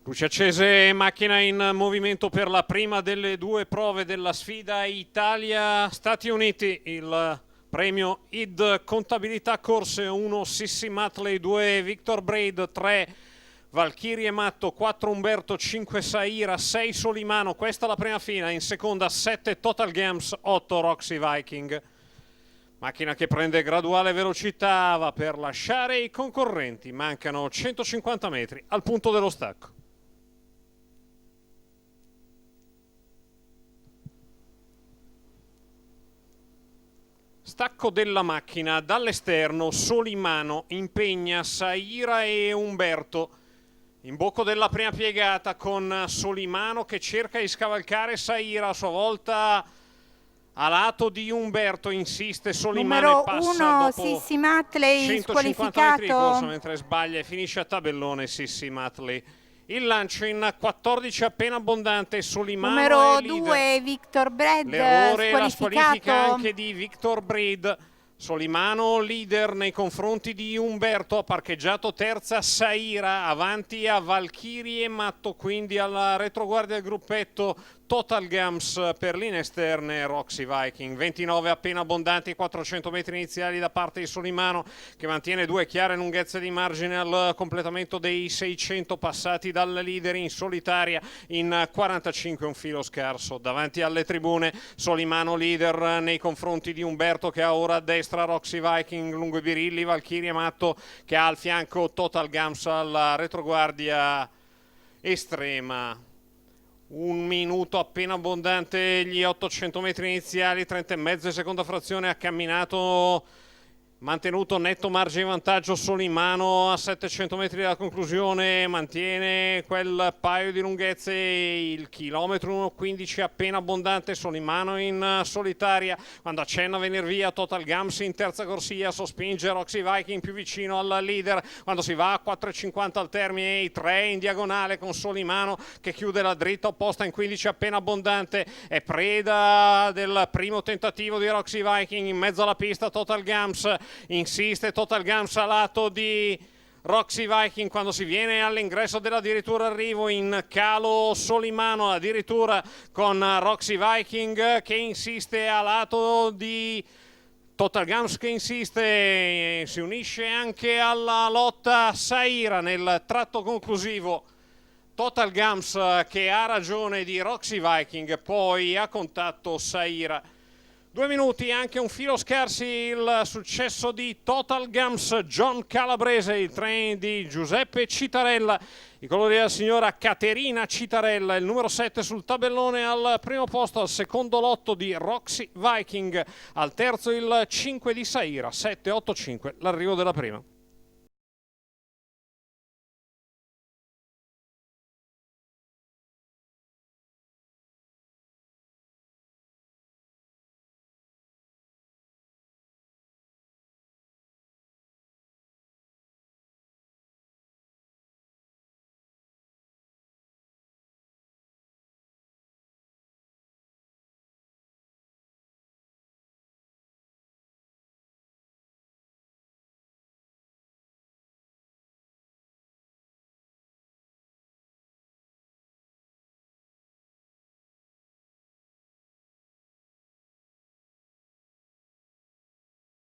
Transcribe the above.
Luce accese, macchina in movimento per la prima delle due prove della sfida Italia-Stati Uniti. Il premio ID Contabilità Corse 1 Sissi Matley, 2 Victor Braid, 3 Valchirie Matto, 4 Umberto, 5 Saira, 6 Solimano. Questa è la prima fila, in seconda 7 Total Gams, 8 Roxy Viking. Macchina che prende graduale velocità, va per lasciare i concorrenti. Mancano 150 metri al punto dello stacco. Stacco della macchina, dall'esterno Solimano impegna Saira e Umberto. Imbocco della prima piegata con Solimano che cerca di scavalcare Saira, a sua volta a lato di Umberto insiste Solimano e passa Numero 1 dopo Sissi Matley 150 metri di corsa, squalificato. mentre sbaglia e finisce a tabellone Sissi Matley. Il lancio in 14 appena abbondante, Solimano Numero è leader. 2 Victor Braid L'errore e la squalifica squalificato. anche di Victor Braid. Solimano leader nei confronti di Umberto, ha parcheggiato terza Saira, avanti a Valchirie e Matto, quindi alla retroguardia del gruppetto Total Gams per linee esterne Roxy Viking. 29 appena abbondanti, 400 metri iniziali da parte di Solimano, che mantiene due chiare lunghezze di margine al completamento dei 600 passati dal leader in solitaria. In 45 un filo scarso davanti alle tribune. Solimano leader nei confronti di Umberto, che ha ora a destra Roxy Viking lungo i birilli, Valchirie Matto che ha al fianco Total Gams alla retroguardia estrema. Un minuto appena abbondante gli 800 metri iniziali, 30 e mezzo seconda frazione, ha camminato, mantenuto netto margine di vantaggio Solimano. A 700 metri dalla conclusione mantiene quel paio di lunghezze, il chilometro 1,15 appena abbondante, Solimano in solitaria. Quando accenna a venire via Total Gams in terza corsia, sospinge Roxy Viking più vicino al leader. Quando si va a 4,50 al termine, i 3 in diagonale con Solimano che chiude la dritta opposta in 15 appena abbondante. È preda del primo tentativo di Roxy Viking in mezzo alla pista. Total Gams insiste, Total Gams a lato di Roxy Viking. Quando si viene all'ingresso dell'addirittura arrivo in calo Solimano, addirittura con Roxy Viking che insiste a lato di Total Gams che insiste, si unisce anche alla lotta Saira nel tratto conclusivo. Total Gams che ha ragione di Roxy Viking, poi a contatto Saira. 2 minuti, anche un filo scarsi il successo di Total Gams. John Calabrese, il train di Giuseppe Citarella, i colori della signora Caterina Citarella, il numero 7 sul tabellone al primo posto, al secondo lotto di Roxy Viking, al terzo il 5 di Saira, 7-8-5 l'arrivo della prima.